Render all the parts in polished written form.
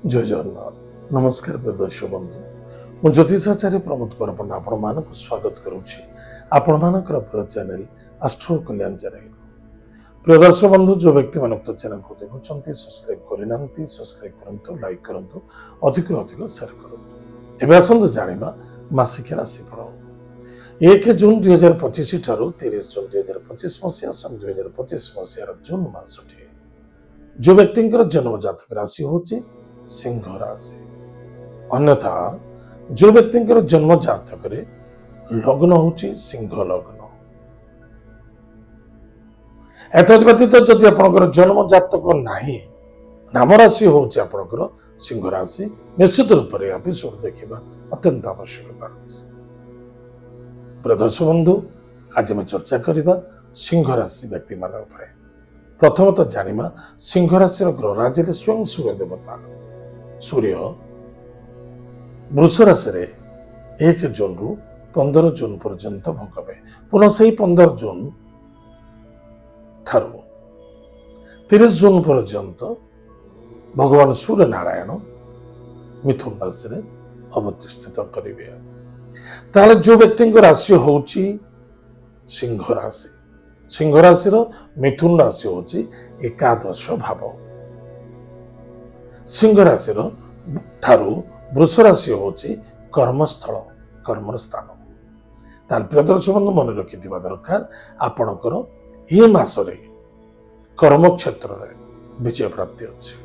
जय जगन्नाथ नमस्कार प्रिय दर्शक बंधु मु ज्योतिषाचार्य प्रमोद परपन आपण मानक स्वागत करुछि आपण मानकर प्रिय चैनल एस्ट्रो कल्याण चैनल प्रिय दर्शक बंधु जो व्यक्ति मान तो चैनल को देखुछंती सब्सक्राइब करिनांती सब्सक्राइब करंतु लाइक करंतु अधिक अधिक शेयर करंतु एबे आसंत जानिबा मासिक राशि फल 1 जून 2025 ठारू 30 जून 2025 मसिया सन 2025 मसिया जून मासटी जो व्यक्ति जन्म जातक राशि होची सिंह राशि अन्यथा जो व्यक्ति जन्म जातक लग्न होची सिंह लग्न एतद व्यतीत जदि आपनकर जन्म जातक नाही नाम राशि होची आपनकर सिंह राशि निश्चित रूप से एपिसोड देखा अत्यंत आवश्यकता अछि। प्रदर्शक बंधु आज मैं चर्चा करबा सिंह राशि व्यक्ति मान प्रथमतः जानिमा सिंह राशि ग्रह राज्य स्वयं सूर्य देवता सूर्य वृष राशि 1 जून रु 15 जून पर्यंत भोगवे पुनः से 15 जून ठारू 30 जून पर्यंत भगवान सूर्य नारायण मिथुन राशि अवस्थित करेंगे। ताले जो व्यक्ति राशि होची सिंह राशि सिंह राशि मिथुन राशि होची एकादश भाव सिंह राशि ठारू वृष राशि होची कर्मस्थल कर्म स्थान तार प्रिय दर्शक बंधु मन रखि दरकार आपणकर ये मासरे कर्म क्षेत्र में विजय प्राप्ति अच्छी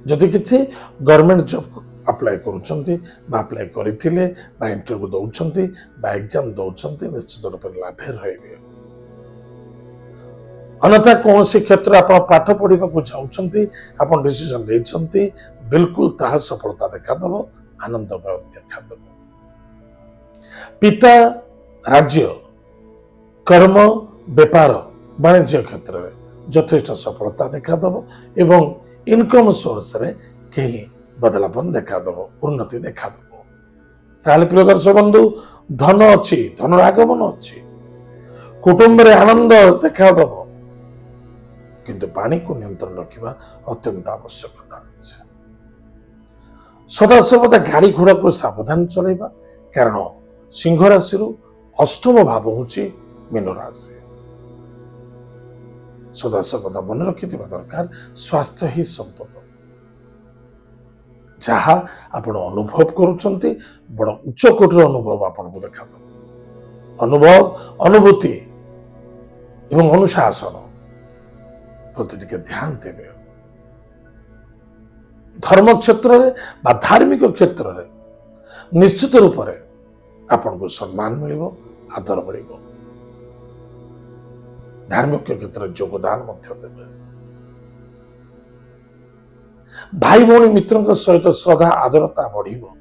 जदि किसी गवर्नमेंट जॉब अप्लाई करुछंती बा अप्लाई करिथिले बा इंटरव्यू दउछंती बा एग्जाम दउछंती निश्चित रूप से लाभ रहबे। अन्यथा कौन से क्षेत्र आप पाठ पढ़ा चाहते आप डिसीजन लेछंती बिल्कुल ताहा सफलता देखादब आनंदमय देखादब। पिता राज्य कर्म व्यापार वाणिज्य क्षेत्र में यथेष्ट सफलता देखादब एवं इनकम सोर्स रे कहीं बदलापन देखादब उन्नति देखादब। ताले प्रिय दर्शक बंधु धन अच्छी धन आगमन अच्छी कुटुंब रे आनंद देखादब किंतु पानी को नियंत्रण रखा अत्यंत आवश्यकता है। सदा सर्वदा गाड़ी घोड़ा को सावधान चलेबा कारण सिंह राशि अष्टम भाव होची मीन राशि सदा सर्वदा मन रखि दरकार स्वास्थ्य ही संपद जहा आपण अनुभव करुचंती बड़ उच्च कोटर अनुभव आपण को देखा अनुभव अनुभूति एवं अनुशासन प्रति टिके ध्यान देवे। धर्म क्षेत्र में बा धार्मिक क्षेत्र में निश्चित रूप से आपन को सम्मान मिलिबो आदर मिलिबो धार्मिक क्षेत्र योगदान देवे। भाई भौणी मित्रों सहित श्रद्धा आदरता बढ़िबो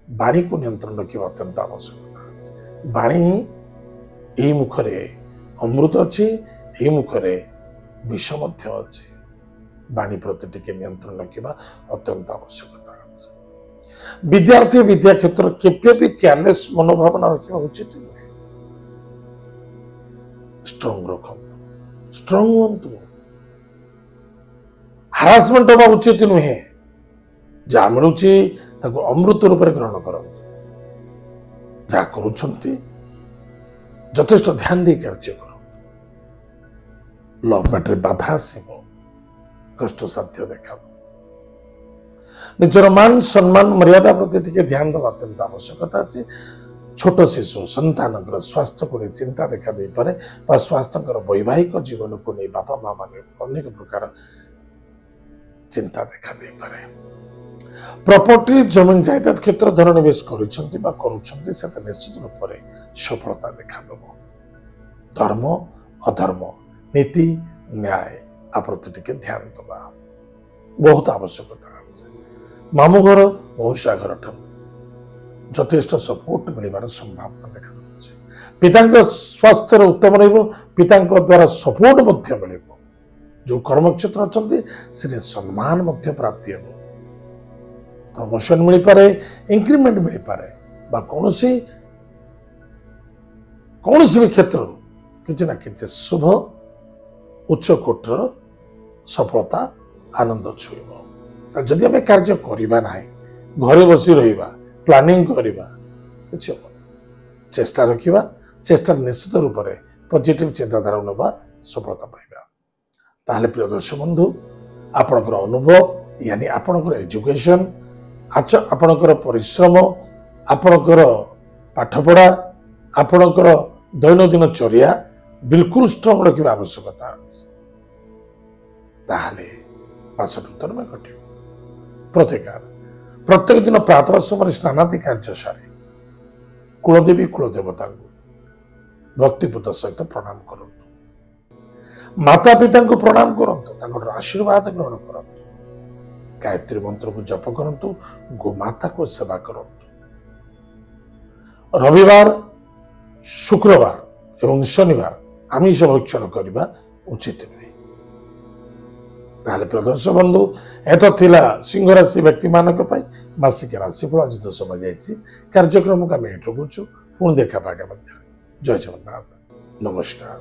वाणी को नियंत्रण रखा अत्यंत आवश्यकता। वाणी यही मुखरे अमृत अच्छी यही मुखरे विष अच्छी वाणी प्रति टिके नियंत्रण रखा अत्यंत आवश्यकता है। विद्यार्थी विद्या क्षेत्र केवे भी केयरलेस मनोभावना रखा उचित नुहे स्ट्रॉन्ग रख स्ट्रॉन्ग हूँ हारासमेंट हवा उचित नुहे जहाँ मिलूँ अमृत रूप से ग्रहण कर जहाँ करुँच यथेष्ट ध्यान दे कार्य कर लव मैटर बाधा आसब कष्ट साध्य देखा निजर मान सम्मान मर्यादा प्रति टिके ध्यान देवा अत्यंत आवश्यकता अच्छी। छोट शिशु संतान स्वास्थ्य को चिंता देखा दे पारे स्वास्थ्य वैवाहिक जीवन को नहीं बापा माँ मान अनेक प्रकार चिंता देखा दे पारे। प्रॉपर्टी जमीन जायदाद क्षेत्र धन निवेश करुछंती निश्चित रूप से सफलता देखा धर्म अधर्म नीति न्याय प्रति टिके ध्यान दबा बहुत आवश्यकता है। मामू घर मौसा घर यथेष्ट सपोर्ट मिलवार संभावना देखा पिता स्वास्थ्य उत्तम रिता द्वारा सपोर्ट मिल जो कर्म क्षेत्र अच्छा सम्मान प्राप्ति हो प्रमोशन मिल पारे इंक्रीमेंट मिल पारे कौन भी क्षेत्र किसी ना कि शुभ उच्च कोटर सफलता आनंद छुईब जदि आम कार्य करवा ना घरे बसी रहा प्लानिंग करवा किसी हम चेष्टा रखा चेष्टा निश्चित रूप से पॉजिटिव चिंताधारा नवा सफलता पाइबा ताहले प्रिय दर्शक बंधु आपणकर अनुभव यानी आपणकर एजुकेशन आपणकर परिश्रम आपणकर पाठपढ़ा आपणकर दैनंदिन चर्या बिल्कुल स्ट्रंग रखा आवश्यकता ताहले मासटोत्तर में घटे प्रत्येक दिन प्रातः समय स्नानादि कार्य सारे कुलदेवी कुलदेवता भक्तिपूत सहित प्रणाम करूँ माता पिता को प्रणाम करूँ आशीर्वाद ग्रहण करूँ गायत्री मंत्र को जप करूँ गोमाता को सेवा करूँ रविवार शुक्रवार एवं शनिवार आमिष भक्षण करने उचित नुहे प्रदर्शक बंधु एत थिला सिंह राशि व्यक्ति मानक मासिक राशिफल आज तो समय जाइए कार्यक्रम को आम रोकु पुणी देखा आगामी जय जगन्नाथ नमस्कार।